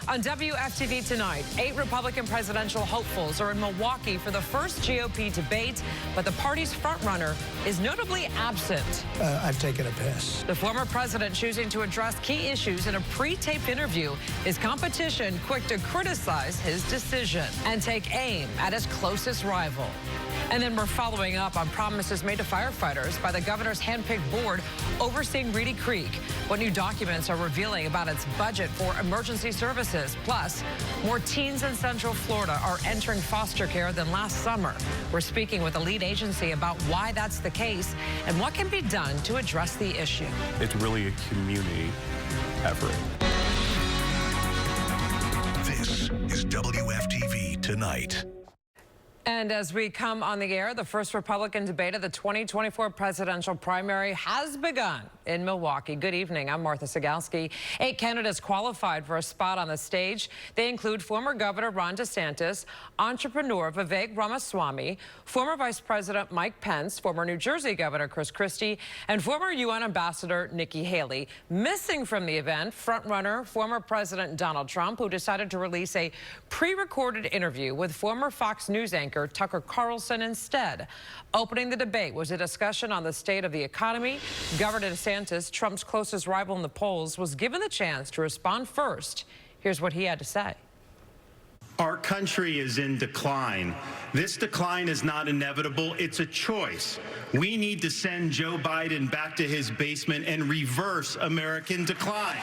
On WFTV tonight, 8 Republican presidential hopefuls are in Milwaukee for the first GOP debate, but the party's frontrunner is notably absent. I've taken a pass. The former president choosing to address key issues in a pre-taped interview. His competition quick to criticize his decision and take aim at his closest rival. And then we're following up on promises made to firefighters by the governor's handpicked board overseeing Reedy Creek. What new documents are revealing about its budget for emergency services. Plus, more teens in Central Florida are entering foster care than last summer. We're speaking with a lead agency about why that's the case and what can be done to address the issue. It's really a community effort. This is WFTV Tonight. And as we come on the air, the first Republican debate of the 2024 presidential primary has begun in Milwaukee. Good evening. I'm Martha Sigalski. 8 candidates qualified for a spot on the stage. They include former Governor Ron DeSantis, entrepreneur Vivek Ramaswamy, former Vice President Mike Pence, former New Jersey Governor Chris Christie, and former UN Ambassador Nikki Haley. Missing from the event, frontrunner former President Donald Trump, who decided to release a pre-recorded interview with former Fox News anchor Tucker Carlson instead. Opening the debate was a discussion on the state of the economy. Governor DeSantis, Trump's closest rival in the polls, was given the chance to respond first. Here's what he had to say. Our country is in decline. This decline is not inevitable. It's a choice. We need to send Joe Biden back to his basement and reverse American decline.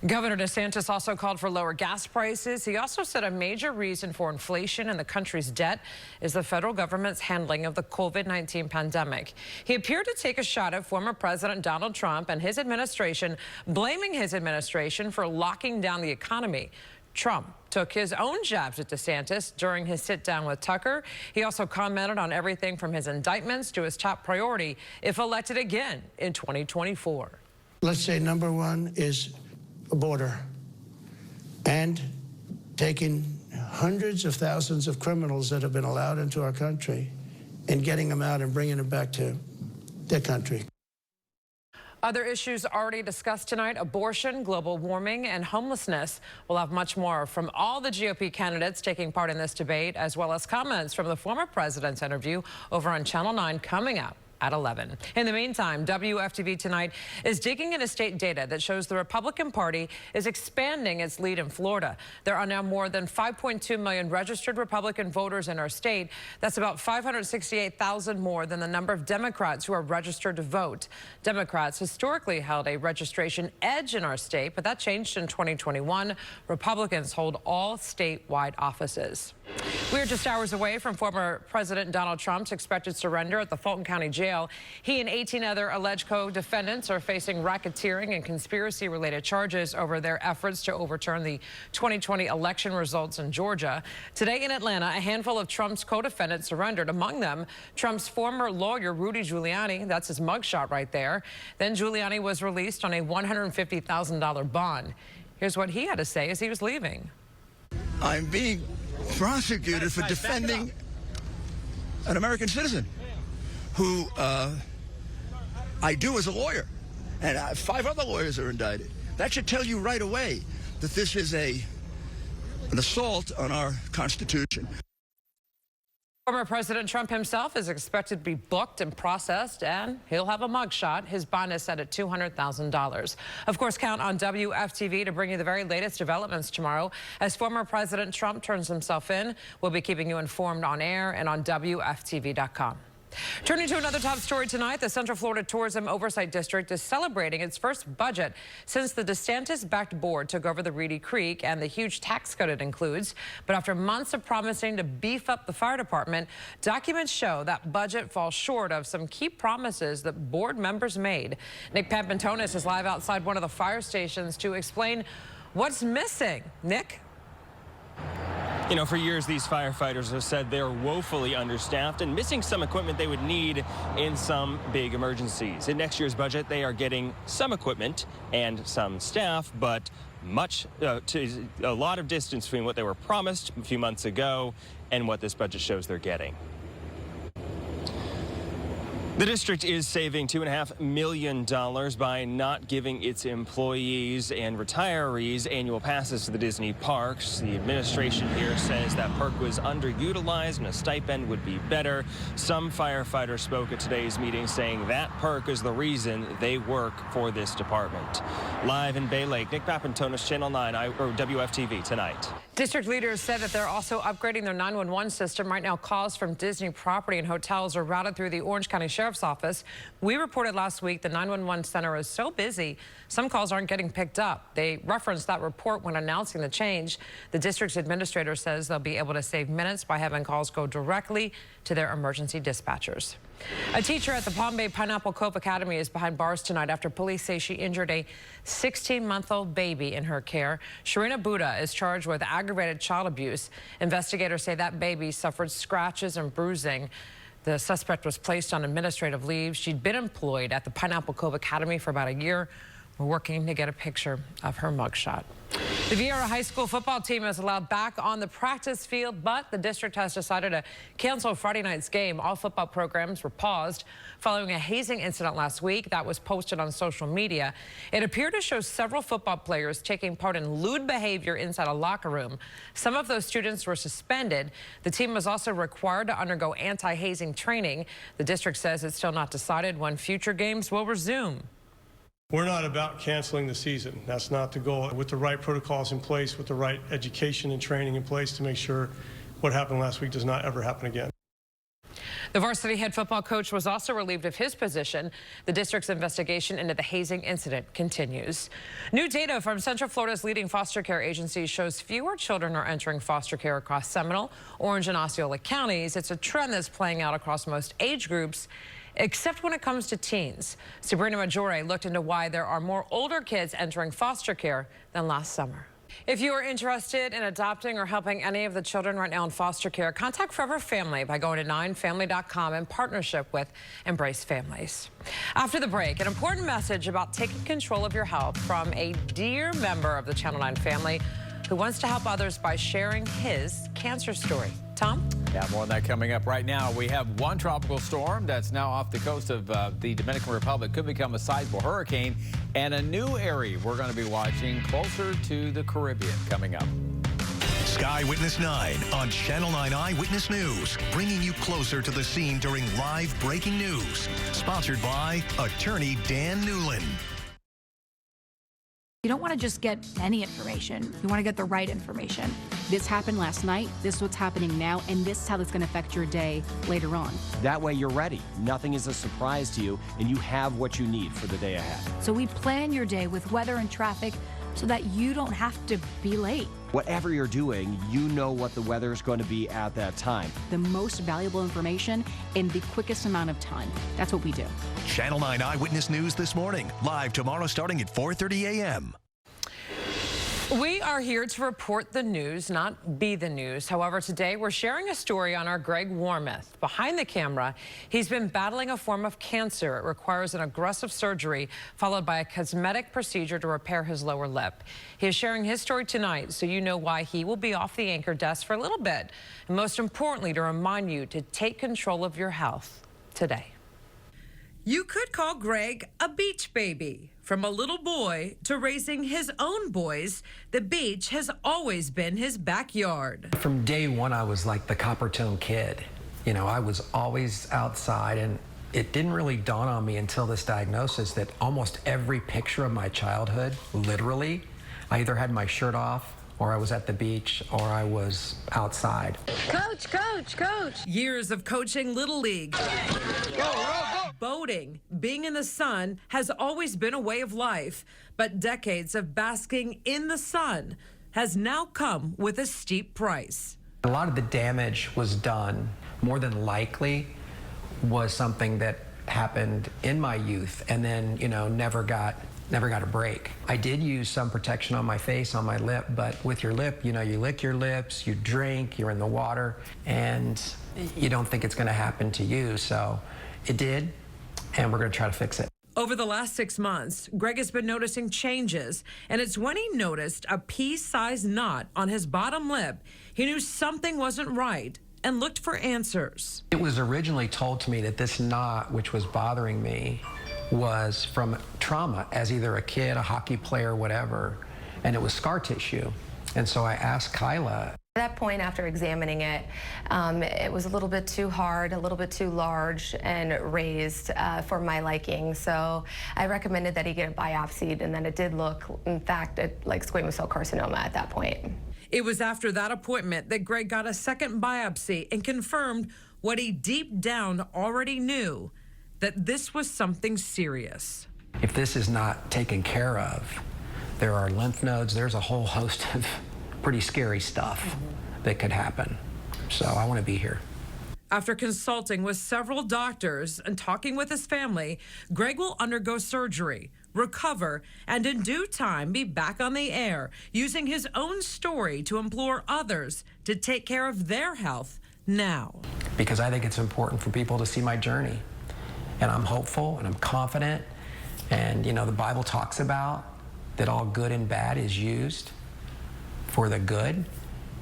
Governor DeSantis also called for lower gas prices. He also said a major reason for inflation and the country's debt is the federal government's handling of the COVID-19 pandemic. He appeared to take a shot at former President Donald Trump and his administration, blaming his administration for locking down the economy. Trump took his own jabs at DeSantis during his sit-down with Tucker. He also commented on everything from his indictments to his top priority if elected again in 2024. Let's say number one is a border and taking hundreds of thousands of criminals that have been allowed into our country and getting them out and bringing them back to their country. Other issues already discussed tonight: abortion, global warming, and homelessness. We'll have much more from all the GOP candidates taking part in this debate, as well as comments from the former president's interview over on Channel 9 coming up at 11. In the meantime, WFTV Tonight is digging into state data that shows the Republican Party is expanding its lead in Florida. There are now more than 5.2 million registered Republican voters in our state. That's about 568,000 more than the number of Democrats who are registered to vote. Democrats historically held a registration edge in our state, but that changed in 2021. Republicans hold all statewide offices. We're just hours away from former President Donald Trump's expected surrender at the Fulton County Jail. He and 18 other alleged co-defendants are facing racketeering and conspiracy-related charges over their efforts to overturn the 2020 election results in Georgia. Today in Atlanta, a handful of Trump's co-defendants surrendered. Among them, Trump's former lawyer, Rudy Giuliani. That's his mugshot right there. Then Giuliani was released on a $150,000 bond. Here's what he had to say as he was leaving. I'm being prosecuted for defending an American citizen who I do as a lawyer, and 5 other lawyers are indicted. That should tell you right away that this is an assault on our Constitution. Former President Trump himself is expected to be booked and processed, and he'll have a mugshot. His bond is set at $200,000. Of course, count on WFTV to bring you the very latest developments tomorrow. As former President Trump turns himself in, we'll be keeping you informed on air and on WFTV.com. Turning to another top story tonight, the Central Florida Tourism Oversight District is celebrating its first budget since the DeSantis-backed board took over the Reedy Creek and the huge tax cut it includes. But after months of promising to beef up the fire department, documents show that budget falls short of some key promises that board members made. Nick Pampantonis is live outside one of the fire stations to explain what's missing. Nick? You know, for years, these firefighters have said they're woefully understaffed and missing some equipment they would need in some big emergencies. In next year's budget, they are getting some equipment and some staff, but to a lot of distance between what they were promised a few months ago and what this budget shows they're getting. The district is saving $2.5 million by not giving its employees and retirees annual passes to the Disney parks. The administration here says that perk was underutilized and a stipend would be better. Some firefighters spoke at today's meeting saying that perk is the reason they work for this department. Live in Bay Lake, Nick Papantonis, Channel 9, WFTV tonight. District leaders said that they're also upgrading their 911 system. Right now, calls from Disney property and hotels are routed through the Orange County Sheriff's Office. We reported last week the 911 center is so busy, some calls aren't getting picked up. They referenced that report when announcing the change. The district's administrator says they'll be able to save minutes by having calls go directly to their emergency dispatchers. A teacher at the Palm Bay Pineapple Cove Academy is behind bars tonight after police say she injured a 16-month-old baby in her care. Sharina Buddha is charged with aggravated child abuse. Investigators say that baby suffered scratches and bruising. The suspect was placed on administrative leave. She'd been employed at the Pineapple Cove Academy for about a year. We're working to get a picture of her mugshot. The Vieira High School football team is allowed back on the practice field, but the district has decided to cancel Friday night's game. All football programs were paused following a hazing incident last week that was posted on social media. It appeared to show several football players taking part in lewd behavior inside a locker room. Some of those students were suspended. The team was also required to undergo anti-hazing training. The district says it's still not decided when future games will resume. We're not about canceling the season. That's not the goal. With the right protocols in place, with the right education and training in place to make sure what happened last week does not ever happen again. The varsity head football coach was also relieved of his position. The district's investigation into the hazing incident continues. New data from Central Florida's leading foster care agency shows fewer children are entering foster care across Seminole, Orange, and Osceola counties. It's a trend that's playing out across most age groups, except when it comes to teens. Sabrina Maggiore looked into why there are more older kids entering foster care than last summer. If you are interested in adopting or helping any of the children right now in foster care, contact Forever Family by going to 9family.com in partnership with Embrace Families. After the break, an important message about taking control of your health from a dear member of the Channel 9 family who wants to help others by sharing his cancer story. Tom? Yeah, more on that coming up. Right now, we have one tropical storm that's now off the coast of the Dominican Republic. Could become a sizable hurricane, and a new area we're going to be watching closer to the Caribbean coming up. Sky Witness 9 on Channel 9 Eyewitness News, bringing you closer to the scene during live breaking news. Sponsored by attorney Dan Newland. You don't want to just get any information. You want to get the right information. This happened last night, this is what's happening now, and this is how that's going to affect your day later on. That way you're ready. Nothing is a surprise to you, and you have what you need for the day ahead. So we plan your day with weather and traffic so that you don't have to be late. Whatever you're doing, you know what the weather is going to be at that time. The most valuable information in the quickest amount of time. That's what we do. Channel 9 Eyewitness News this morning, live tomorrow starting at 4:30 a.m. We are here to report the news, not be the news. However, today we're sharing a story on our Greg Warmeth. Behind the camera, he's been battling a form of cancer. It requires an aggressive surgery followed by a cosmetic procedure to repair his lower lip. He is sharing his story tonight so you know why he will be off the anchor desk for a little bit. And most importantly, to remind you to take control of your health today. You could call Greg a beach baby. From a little boy to raising his own boys, the beach has always been his backyard. From day one, I was like the Coppertone kid. You know, I was always outside, and it didn't really dawn on me until this diagnosis that almost every picture of my childhood, literally, I either had my shirt off, or I was at the beach, or I was outside. Coach, coach, coach. Years of coaching Little League. Go, go, go. Boating, being in the sun has always been a way of life, but decades of basking in the sun has now come with a steep price. A lot of the damage was done, more than likely, was something that happened in my youth and then, you know, never got a break. I did use some protection on my face, on my lip, but with your lip, you know, you lick your lips, you drink, you're in the water, and you don't think it's going to happen to you. So it did, and we're going to try to fix it. Over the last 6 months, Greg has been noticing changes, and it's when he noticed a pea-sized knot on his bottom lip, he knew something wasn't right and looked for answers. It was originally told to me that this knot, which was bothering me, was from trauma as either a kid, a hockey player, whatever, and it was scar tissue. And so I asked Kyla. At that point, after examining it, it was a little bit too hard, a little bit too large and raised for my liking. So I recommended that he get it biopsied, and then it did look, in fact, like squamous cell carcinoma at that point. It was after that appointment that Greg got a second biopsy and confirmed what he deep down already knew, that this was something serious. If this is not taken care of, there are lymph nodes, there's a whole host of pretty scary stuff that could happen. So I want to be here. After consulting with several doctors and talking with his family, Greg will undergo surgery, recover, and in due time be back on the air, using his own story to implore others to take care of their health now. Because I think it's important for people to see my journey. And I'm hopeful and I'm confident. And, you know, the Bible talks about that all good and bad is used for the good.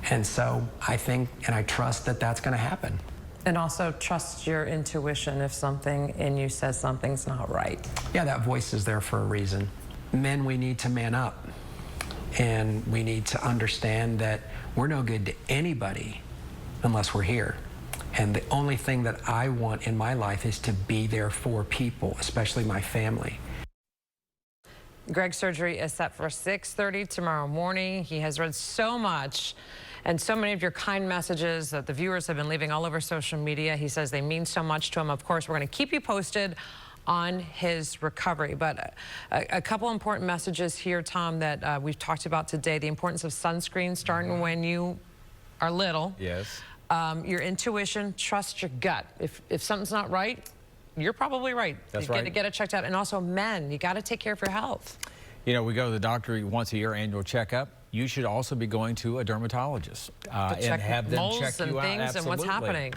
And so I think and I trust that that's going to happen. And also trust your intuition if something in you says something's not right. Yeah, that voice is there for a reason. Men, we need to man up. And we need to understand that we're no good to anybody unless we're here. And the only thing that I want in my life is to be there for people, especially my family. Greg's surgery is set for 6:30 tomorrow morning. He has read so much and so many of your kind messages that the viewers have been leaving all over social media. He says they mean so much to him. Of course, we're going to keep you posted on his recovery. But a couple important messages here, Tom, that we've talked about today. The importance of sunscreen starting when you are little. Yes. Your intuition, trust your gut. If something's not right, you're probably right. That's you right. got to get it checked out. And also, men, you got to take care of your health. You know, we go to the doctor once a year, annual checkup. You should also be going to a dermatologist and have them moles check and you out. things Absolutely. and what's happening.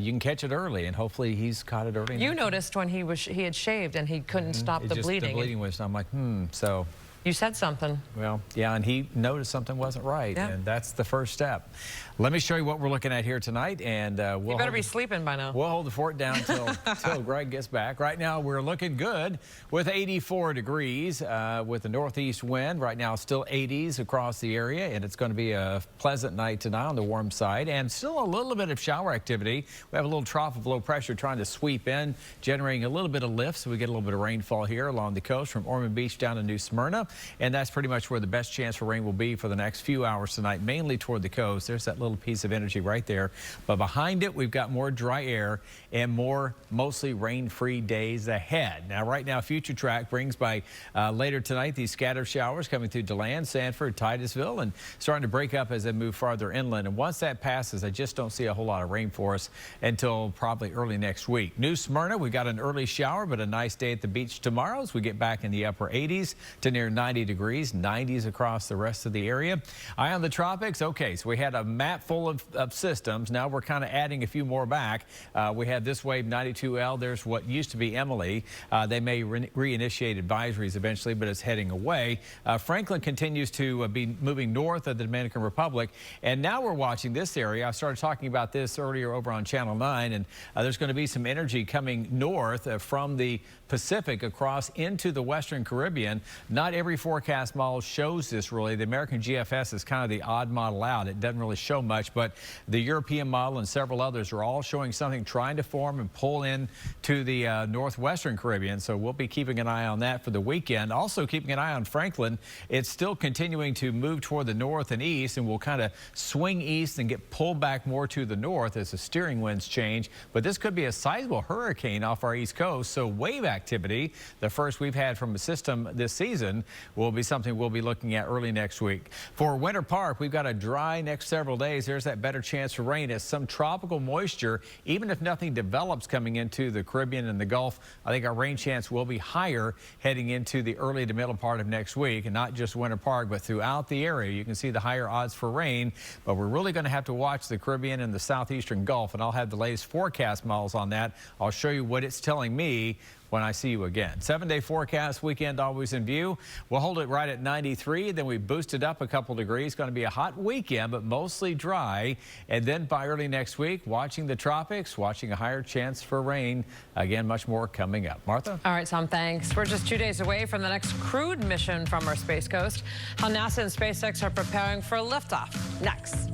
You can catch it early, and hopefully he's caught it early. You noticed when he had shaved and he couldn't stop the bleeding. The bleeding was, I'm like, so. You said something. Well, yeah, and he noticed something wasn't right, and that's the first step. Let me show you what we're looking at here tonight, and we'll you better be sleeping by now. We'll hold the fort down till Greg gets back. Right now, we're looking good with 84 degrees with the northeast wind. Right now, still 80s across the area, and it's going to be a pleasant night tonight on the warm side, and still a little bit of shower activity. We have a little trough of low pressure trying to sweep in, generating a little bit of lift, so we get a little bit of rainfall here along the coast from Ormond Beach down to New Smyrna, and that's pretty much where the best chance for rain will be for the next few hours tonight, mainly toward the coast. There's that little piece of energy right there. But behind it, we've got more dry air and more mostly rain-free days ahead. Now, right now, Future Track brings by later tonight these scattered showers coming through DeLand, Sanford, Titusville, and starting to break up as they move farther inland. And once that passes, I just don't see a whole lot of rain for us until probably early next week. New Smyrna, we've got an early shower, but a nice day at the beach tomorrow as we get back in the upper 80s to near 90 degrees, 90s across the rest of the area. Eye on the tropics. Okay, so we had a map full of systems. Now we're kind of adding a few more back. We have this wave 92L. There's what used to be Emily. They may reinitiate advisories eventually, but it's heading away. Franklin continues to be moving north of the Dominican Republic. And now we're watching this area. I started talking about this earlier over on Channel 9, and there's going to be some energy coming north from the Pacific across into the Western Caribbean. Not every forecast model shows this really. The American GFS is kind of the odd model out. It doesn't really show much, but the European model and several others are all showing something trying to form and pull in to the northwestern Caribbean. So we'll be keeping an eye on that for the weekend. Also keeping an eye on Franklin. It's still continuing to move toward the north and east, and will kind of swing east and get pulled back more to the north as the steering winds change. But this could be a sizable hurricane off our east coast. So wave activity, the first we've had from a system this season, will be something we'll be looking at early next week. For Winter Park, we've got a dry next several days. There's that better chance for rain as some tropical moisture, even if nothing develops coming into the Caribbean and the Gulf. I think our rain chance will be higher heading into the early to middle part of next week, and not just Winter Park, but throughout the area. You can see the higher odds for rain, but we're really going to have to watch the Caribbean and the southeastern Gulf, and I'll have the latest forecast models on that. I'll show you what it's telling me when I see you again. 7-day forecast, weekend always in view. We'll hold it right at 93, then we boost it up a couple degrees. Going to be a hot weekend, but mostly dry. And then by early next week, watching the tropics, watching a higher chance for rain. Again, much more coming up. Martha? All right, Tom, thanks. We're just 2 days away from the next crewed mission from our Space Coast. How NASA and SpaceX are preparing for a liftoff. Next.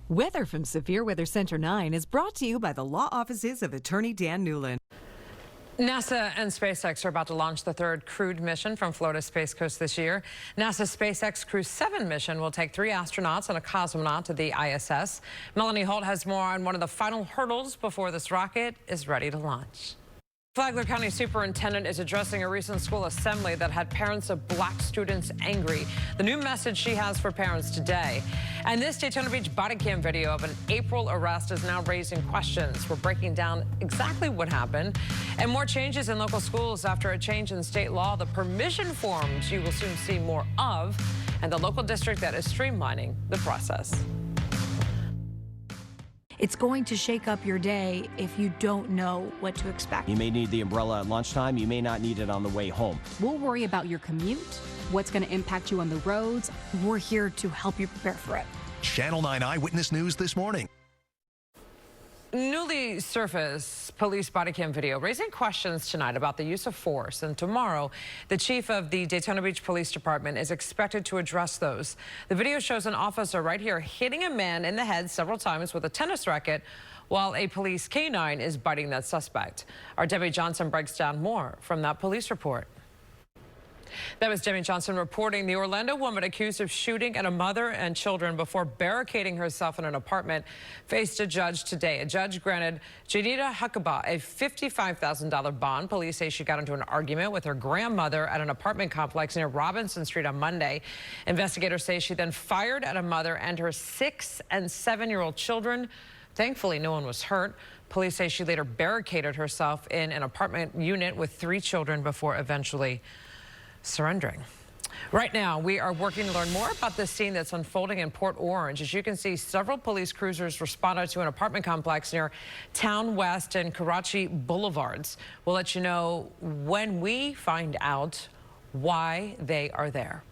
Weather from Severe Weather Center 9 is brought to you by the law offices of Attorney Dan Newland. NASA and SpaceX are about to launch the third crewed mission from Florida's Space Coast this year. NASA's SpaceX Crew 7 mission will take 3 astronauts and a cosmonaut to the ISS. Melanie Holt has more on one of the final hurdles before this rocket is ready to launch. Flagler County Superintendent is addressing a recent school assembly that had parents of black students angry. The new message she has for parents today. And this Daytona Beach body cam video of an April arrest is now raising questions. We're breaking down exactly what happened and more changes in local schools after a change in state law. The permission forms you will soon see more of, and the local district that is streamlining the process. It's going to shake up your day if you don't know what to expect. You may need the umbrella at lunchtime. You may not need it on the way home. We'll worry about your commute, what's going to impact you on the roads. We're here to help you prepare for it. Channel 9 Eyewitness News this morning. Newly surfaced police body cam video raising questions tonight about the use of force, and tomorrow the chief of the Daytona Beach Police Department is expected to address those. The video shows an officer right here hitting a man in the head several times with a tennis racket while a police canine is biting that suspect. Our Debbie Johnson breaks down more from that police report. That was Debbie Johnson reporting. The Orlando woman accused of shooting at a mother and children before barricading herself in an apartment faced a judge today. A judge granted Janita Huckabee a $55,000 bond. Police say she got into an argument with her grandmother at an apartment complex near Robinson Street on Monday. Investigators say she then fired at a mother and her 6- and 7-year-old children. Thankfully, no one was hurt. Police say she later barricaded herself in an apartment unit with 3 children before eventually surrendering. Right now, we are working to learn more about this scene that's unfolding in Port Orange. As you can see, several police cruisers responded to an apartment complex near Town West and Karachi Boulevards. We'll let you know when we find out why they are there.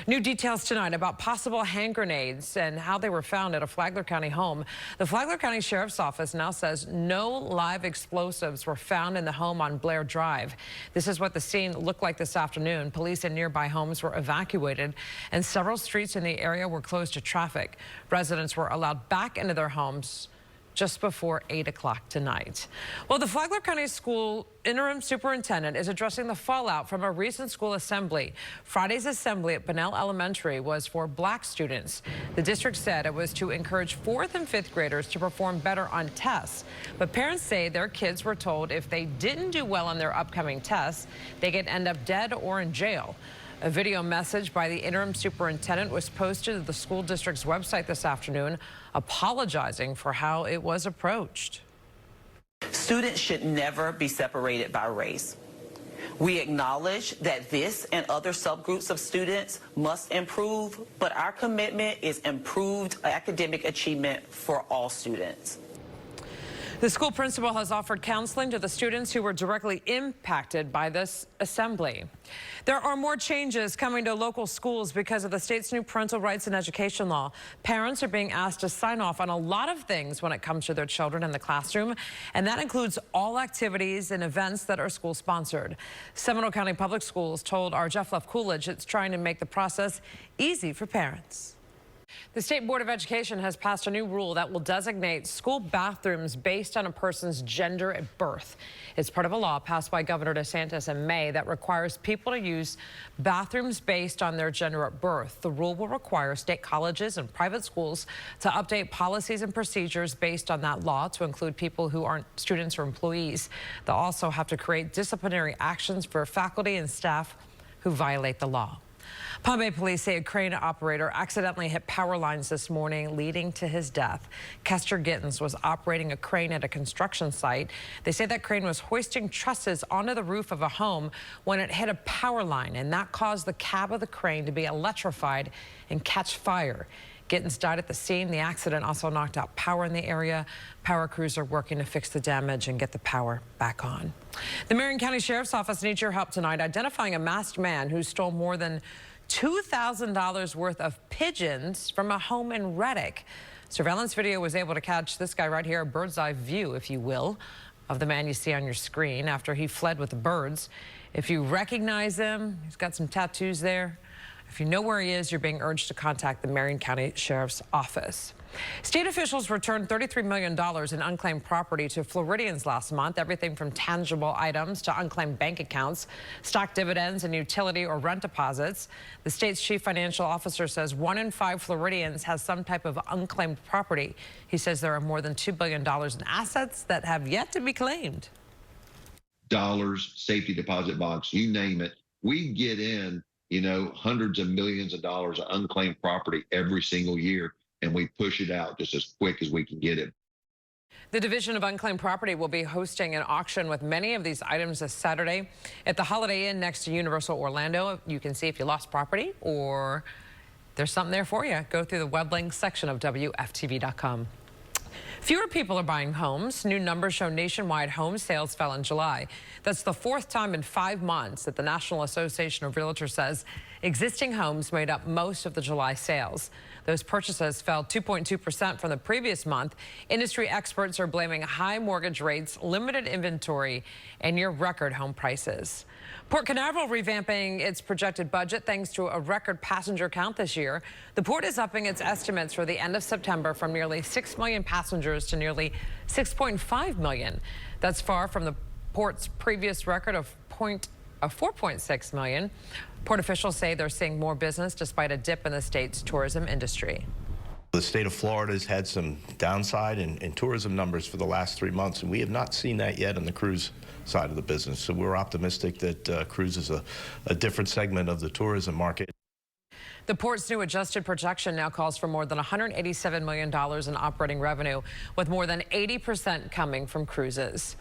New details tonight about possible hand grenades and how they were found at a Flagler County home. The Flagler County Sheriff's Office now says no live explosives were found in the home on Blair Drive. This is what the scene looked like this afternoon. Police in nearby homes were evacuated and several streets in the area were closed to traffic. Residents were allowed back into their homes just before 8 o'clock tonight. Well, the Flagler County School interim superintendent is addressing the fallout from a recent school assembly. Friday's assembly at Bunnell Elementary was for black students. The district said it was to encourage 4th and 5th graders to perform better on tests. But parents say their kids were told if they didn't do well on their upcoming tests, they could end up dead or in jail. A video message by the interim superintendent was posted to the school district's website this afternoon, apologizing for how it was approached. Students should never be separated by race. We acknowledge that this and other subgroups of students must improve, but our commitment is improved academic achievement for all students. The school principal has offered counseling to the students who were directly impacted by this assembly. There are more changes coming to local schools because of the state's new parental rights and education law. Parents are being asked to sign off on a lot of things when it comes to their children in the classroom, and that includes all activities and events that are school sponsored. Seminole County Public Schools told our Jeff Left Coolidge it's trying to make the process easy for parents. The State Board of Education has passed a new rule that will designate school bathrooms based on a person's gender at birth. It's part of a law passed by Governor DeSantis in May that requires people to use bathrooms based on their gender at birth. The rule will require state colleges and private schools to update policies and procedures based on that law to include people who aren't students or employees. They'll also have to create disciplinary actions for faculty and staff who violate the law. Palm Bay police say a crane operator accidentally hit power lines this morning, leading to his death. Kester Gittens was operating a crane at a construction site. They say that crane was hoisting trusses onto the roof of a home when it hit a power line, and that caused the cab of the crane to be electrified and catch fire. Gittins died at the scene. The accident also knocked out power in the area. Power crews are working to fix the damage and get the power back on. The Marion County Sheriff's Office needs your help tonight identifying a masked man who stole more than $2,000 worth of pigeons from a home in Reddick. Surveillance video was able to catch this guy right here, a bird's eye view, if you will, of the man you see on your screen after he fled with the birds. If you recognize him, he's got some tattoos there. If you know where he is, you're being urged to contact the Marion County Sheriff's Office. State officials returned $33 million in unclaimed property to Floridians last month, everything from tangible items to unclaimed bank accounts, stock dividends, and utility or rent deposits. The state's chief financial officer says 1 in 5 Floridians has some type of unclaimed property. He says there are more than $2 billion in assets that have yet to be claimed. Dollars, safety deposit box, you name it. We get in, hundreds of millions of dollars of unclaimed property every single year, and we push it out just as quick as we can get it. The Division of Unclaimed Property will be hosting an auction with many of these items this Saturday at the Holiday Inn next to Universal Orlando. You can see if you lost property or there's something there for you. Go through the web link section of WFTV.com. Fewer people are buying homes. New numbers show nationwide home sales fell in July. That's the 4th time in 5 months that the National Association of Realtors says existing homes made up most of the July sales. Those purchases fell 2.2% from the previous month. Industry experts are blaming high mortgage rates, limited inventory, and near record home prices. Port Canaveral revamping its projected budget thanks to a record passenger count this year. The port is upping its estimates for the end of September from nearly 6 million passengers to nearly 6.5 million. That's far from the port's previous record of 4.6 million. Port officials say they're seeing more business despite a dip in the state's tourism industry. The state of Florida has had some downside in tourism numbers for the last 3 months, and we have not seen that yet on the cruise side of the business. So we're optimistic that cruise is a different segment of the tourism market. The port's new adjusted projection now calls for more than $187 million in operating revenue, with more than 80% coming from cruises.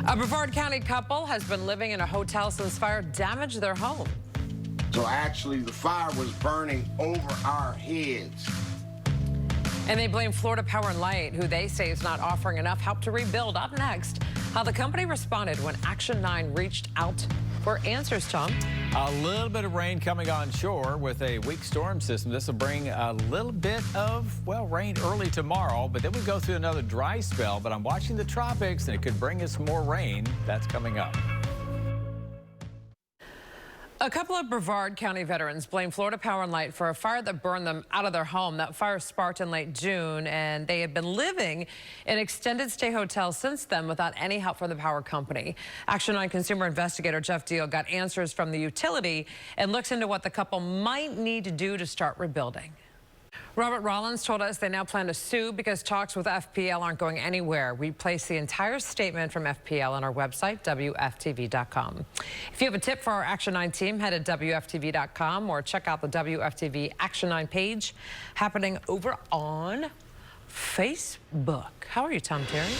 A Brevard County couple has been living in a hotel since fire damaged their home. So actually the fire was burning over our heads. And they blame Florida Power and Light, who they say is not offering enough help to rebuild. Up next, how the company responded when Action 9 reached out for answers, Tom. A little bit of rain coming on shore with a weak storm system. This will bring a little bit of, rain early tomorrow, but then we go through another dry spell. But I'm watching the tropics, and it could bring us more rain. That's coming up. A couple of Brevard County veterans blame Florida Power and Light for a fire that burned them out of their home. That fire sparked in late June, and they had been living in extended stay hotels since then without any help from the power company. Action 9 consumer investigator Jeff Deal got answers from the utility and looks into what the couple might need to do to start rebuilding. Robert Rollins told us they now plan to sue because talks with FPL aren't going anywhere. We place the entire statement from FPL on our website, WFTV.com. If you have a tip for our Action 9 team, head to WFTV.com or check out the WFTV Action 9 page happening over on Facebook. How are you, Tom Terry?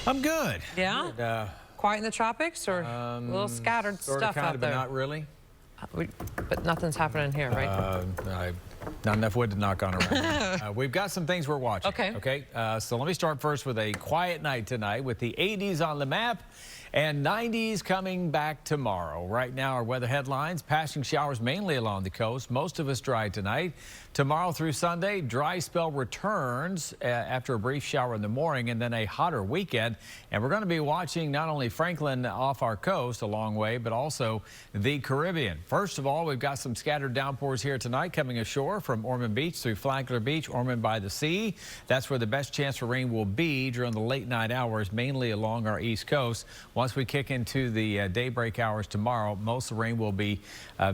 I'm good. Yeah? Good, quiet in the tropics or a little scattered sort stuff of, kind out of, there? But not really. But nothing's happening here, right? Not enough wood to knock on around. We've got some things we're watching. Okay. So let me start first with a quiet night tonight with the 80s on the map and 90s coming back tomorrow. Right now, our weather headlines: passing showers mainly along the coast. Most of us dry tonight. Tomorrow through Sunday, dry spell returns after a brief shower in the morning, and then a hotter weekend. And we're going to be watching not only Franklin off our coast a long way, but also the Caribbean. First of all, we've got some scattered downpours here tonight coming ashore from Ormond Beach through Flagler Beach, Ormond by the Sea. That's where the best chance for rain will be during the late night hours, mainly along our east coast. Once we kick into the daybreak hours tomorrow, most of the rain will be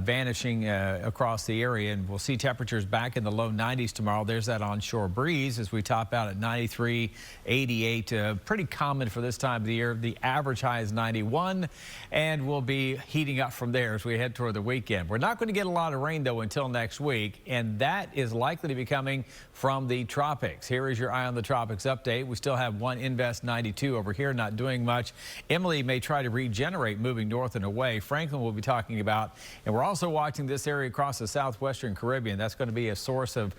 vanishing across the area, and we'll see temperatures back in the low 90s tomorrow. There's that onshore breeze as we top out at 93, 88. Pretty common for this time of the year. The average high is 91, and we'll be heating up from there as we head toward the weekend. We're not going to get a lot of rain, though, until next week, and that is likely to be coming from the tropics. Here is your Eye on the Tropics update. We still have one Invest 92 over here, not doing much. Emily Italy may try to regenerate moving north and away. Franklin will be talking about, and we're also watching this area across the southwestern Caribbean. That's going to be a source of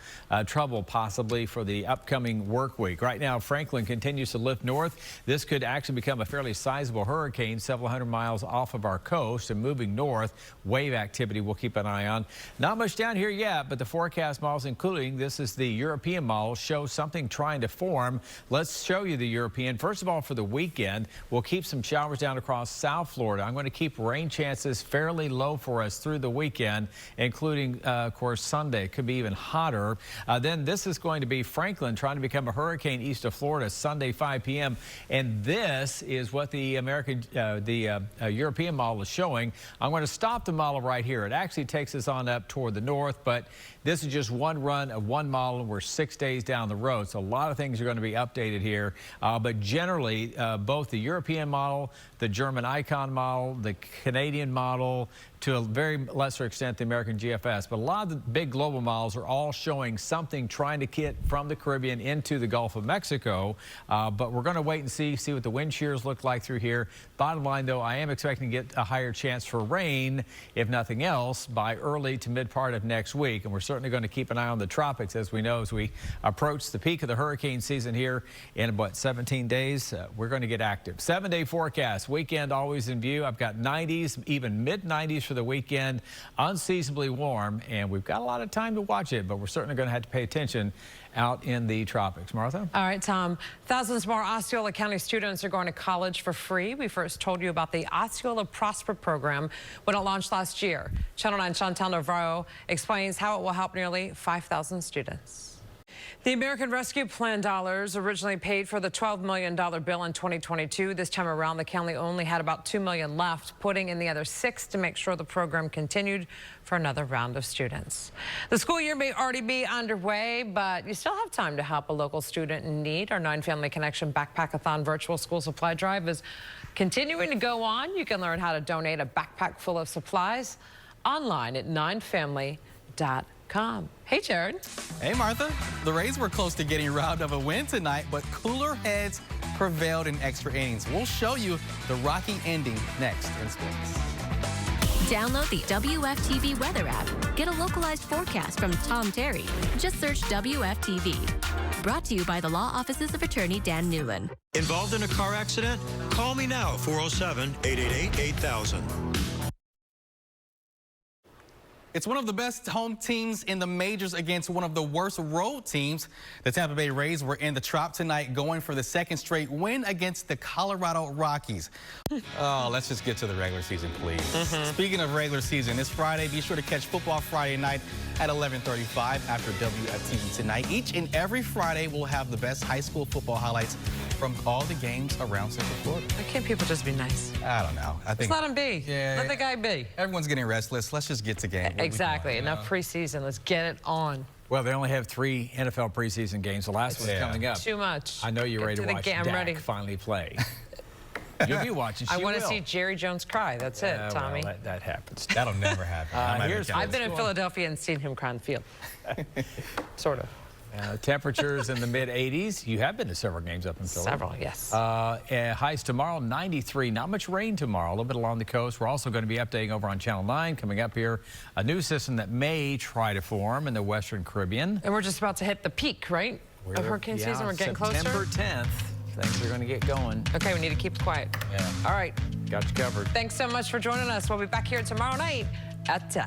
trouble possibly for the upcoming work week. Right now, Franklin continues to lift north. This could actually become a fairly sizable hurricane several hundred miles off of our coast and moving north. Wave activity we'll keep an eye on. Not much down here yet, but the forecast models, including this is the European model, show something trying to form. Let's show you the European. First of all, for the weekend, we'll keep some showers down across South Florida. I'm going to keep rain chances fairly low for us through the weekend, including, of course, Sunday. It could be even hotter. Then this is going to be Franklin trying to become a hurricane east of Florida Sunday 5 p.m. And this is what the European model is showing. I'm going to stop the model right here. It actually takes us on up toward the north, but this is just one run of one model, and we're 6 days down the road. So a lot of things are going to be updated here. But generally, both the European model, the German ICON model, the Canadian model, to a very lesser extent, the American GFS. But a lot of the big global models are all showing something trying to get from the Caribbean into the Gulf of Mexico. But we're going to wait and see what the wind shears look like through here. Bottom line, though, I am expecting to get a higher chance for rain, if nothing else, by early to mid part of next week. And we're certainly going to keep an eye on the tropics, as we know, as we approach the peak of the hurricane season here in, 17 days. We're going to get active. 7-day forecast. Weekend always in view. I've got 90s, even mid-90s for the weekend. Unseasonably warm, and we've got a lot of time to watch it, but we're certainly going to have to pay attention out in the tropics. Martha? All right, Tom. Thousands more Osceola County students are going to college for free. We first told you about the Osceola Prosper program when it launched last year. Channel 9 Chantel Navarro explains how it will help nearly 5,000 students. The American Rescue Plan dollars originally paid for the $12 million bill in 2022. This time around, the county only had about $2 million left, putting in the other $6 million to make sure the program continued for another round of students. The school year may already be underway, but you still have time to help a local student in need. Our 9 Family Connection Backpack-a-thon virtual school supply drive is continuing to go on. You can learn how to donate a backpack full of supplies online at 9family.com. Hey, Jared. Hey, Martha. The Rays were close to getting robbed of a win tonight, but cooler heads prevailed in extra innings. We'll show you the rocky ending next in sports. Download the WFTV weather app. Get a localized forecast from Tom Terry. Just search WFTV. Brought to you by the law offices of attorney Dan Newland. Involved in a car accident? Call me now, 407-888-8000. It's one of the best home teams in the majors against one of the worst road teams. The Tampa Bay Rays were in the Trop tonight, going for the second straight win against the Colorado Rockies. Oh, let's just get to the regular season, please. Speaking of regular season, it's Friday. Be sure to catch Football Friday night at 11:35 after WFTV tonight. Each and every Friday, we'll have the best high school football highlights from all the games around Central Florida. Why can't people just be nice? I don't know. I think let him be. Yeah, let the guy be. Everyone's getting restless. Let's just get to game. Exactly. Enough preseason. Let's get it on. Well, they only have 3 NFL preseason games. The last one's coming up. Too much. I know you're ready to watch Dak finally play. You'll be watching. I want to see Jerry Jones cry. That's it, Tommy. Well, that happens. That'll never happen. I've been in Philadelphia and seen him cry on the field. Sort of. Temperatures in the mid-80s. You have been to several games up in Philly. Several, yes. Highs tomorrow, 93. Not much rain tomorrow, a little bit along the coast. We're also going to be updating over on Channel 9 coming up here. A new system that may try to form in the Western Caribbean. And we're just about to hit the peak, right? Of hurricane season. We're getting closer. September 10th. Things are going to get going. Okay, we need to keep it quiet. Yeah. All right. Got you covered. Thanks so much for joining us. We'll be back here tomorrow night at 10.